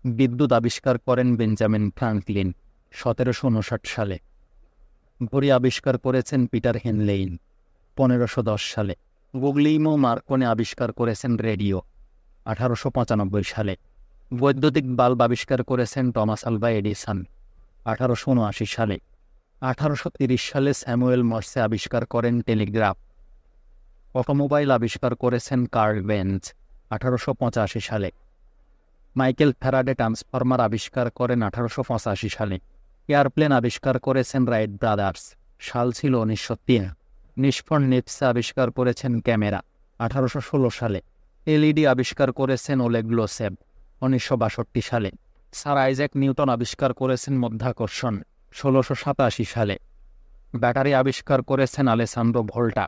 বিদ্যুৎ আবিষ্কার করেন বেঞ্জামিন ফ্রাঙ্কলিন 1759 সালে। ঘড়ি আবিষ্কার করেছেন পিটার হেনলেইন 1510 সালে। গুগলিমো মার্কনি আবিষ্কার করেছেন রেডিও 1895 সালে। বৈদ্যুতিক বাল্ব আবিষ্কার করেছেন টমাস আলভা এডিসন 1879 সালে। 1830 সালে স্যামুয়েল মর্সে আবিষ্কার করেন টেলিগ্রাফ। অটোমোবাইল আবিষ্কার করেছেন কার্ল বেঞ্জ 1885 সালে। মাইকেল ফ্যারাডে ট্রান্সফরমার আবিষ্কার করেন 1885 সালে। এয়ারপ্লেন আবিষ্কার করেছেন রাইট ব্রাদার্স, সাল ছিল 1903। নিষ্ফল নিপসে আবিষ্কার করেছেন ক্যামেরা 1816 সালে। এলইডি আবিষ্কার করেছেন ওলেগ লোসেভ 1962 সালে। স্যার আইজ্যাক নিউটন আবিষ্কার করেছেন মধ্যাকর্ষণ 1687 সালে। ব্যাটারি আবিষ্কার করেছেন আলেসান্দ্রো ভোল্টা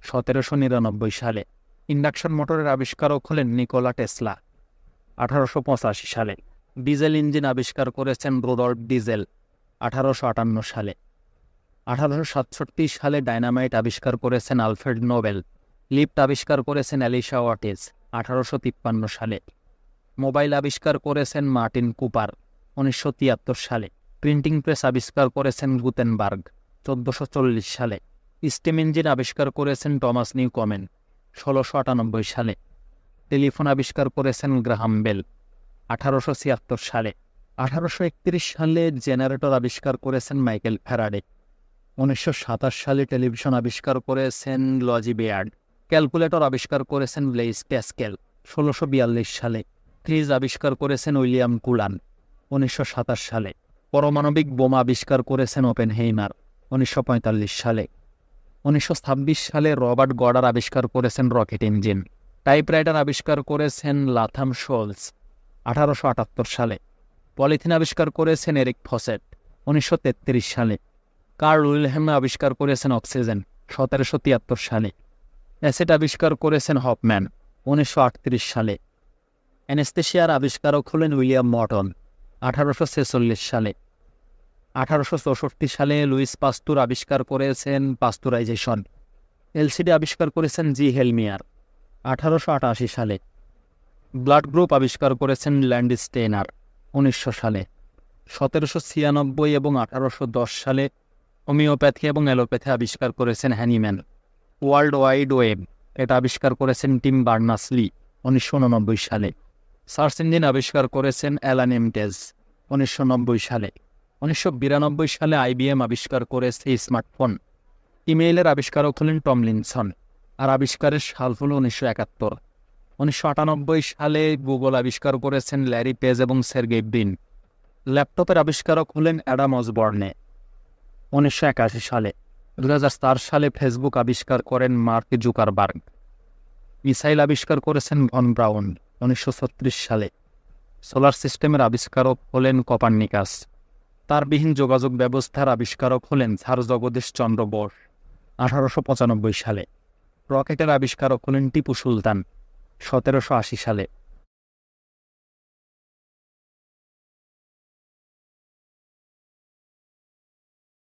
1799 সালে। ইন্ডাকশন মোটরের আবিষ্কারক হলেন নিকোলা টেসলা 1885 সালে। ডিজেল ইঞ্জিন আবিষ্কার করেছেন রুডল্ফ ডিজেল 1858 সালে। 1867 সালে ডায়নামাইট আবিষ্কার করেছেন আলফ্রেড নোবেল। লিফট আবিষ্কার করেছেন অ্যালিসা ওয়াটিস 1853 সালে। মোবাইল আবিষ্কার করেছেন মার্টিন কুপার 1973 সালে। প্রিন্টিং প্রেস আবিষ্কার করেছেন গুতেনবার্গ 1440 সালে। স্টিম ইঞ্জিন আবিষ্কার করেছেন টমাস নিউকমেন 1698 সালে। টেলিফোন আবিষ্কার করেছেন গ্রাহাম বেল 1876 সালে। 1831 সালে জেনারেটর আবিষ্কার করেছেন মাইকেল ফ্যারাডে। 1927 সালে টেলিভিশন আবিষ্কার করেছেন লজি বেয়ার্ড। ক্যালকুলেটর আবিষ্কার করেছেন ব্লেইস প্যাসকেল 1642 সালে। ফ্রিজ আবিষ্কার করেছেন উইলিয়াম কুলান 1927 সালে। পারমাণবিক বোমা আবিষ্কার করেছেন ওপেনহেইমার 1945 সালে। 1926 সালে রবার্ট গডার আবিষ্কার করেছেন রকেট ইঞ্জিন। টাইপরাইটার আবিষ্কার করেছেন লাথাম শোলস 1878 সালে। পলিথিন আবিষ্কার করেছেন এরিক ফসেট 1933 সালে। কার্ল উইলহেম আবিষ্কার করেছেন অক্সিজেন 1773 সালে। অ্যাসিড আবিষ্কার করেছেন হফম্যান 1938 সালে। অ্যানেস্থেশিয়ার আবিষ্কারক হলেন উইলিয়াম মর্টন 1846 সালে। 1864 সালে লুইস পাস্তুর আবিষ্কার করেছেন পাস্তুরাইজেশন। এলসিডি আবিষ্কার করেছেন জি হেলমিয়ার 1888 সালে। ব্লাড গ্রুপ আবিষ্কার করেছেন ল্যান্ডস্টেইনার 1900 সালে। 1796 এবং 1810 সালে হোমিওপ্যাথি এবং অ্যালোপ্যাথি আবিষ্কার করেছেন হ্যানিম্যান। ওয়ার্ল্ড ওয়াইড ওয়েব এটা আবিষ্কার করেছেন টিম বার্নার্স-লি 1989 সালে। সার্চ ইঞ্জিন আবিষ্কার করেছেন অ্যালান এমটেজ 1990 সালে। 1992 সালে আইবিএম আবিষ্কার করেছে স্মার্টফোন। ইমেইলের আবিষ্কারক হলেন টমলিনসন, আর আবিষ্কারের সাল হল 1971। 1998 সালে গুগল আবিষ্কার করেছেন ল্যারি পেজ এবং সের্গেই ব্রিন। ল্যাপটপের আবিষ্কারক হলেন অ্যাডাম অসবর্নে 1981 সালে। 2004 সালে ফেসবুক আবিষ্কার করেন মার্ক জুকারবার্গ। মিসাইল আবিষ্কার করেছেন ভন ব্রাউন 1936 সালে। সোলার সিস্টেমের আবিষ্কারক হলেন কপার্নিকাস। তারবিহীন যোগাযোগ ব্যবস্থার আবিষ্কারক হলেন স্যার জগদীশ চন্দ্র বোস 1895 সালে। রকেটের আবিষ্কারক হলেন টিপু সুলতান 1780 সালে।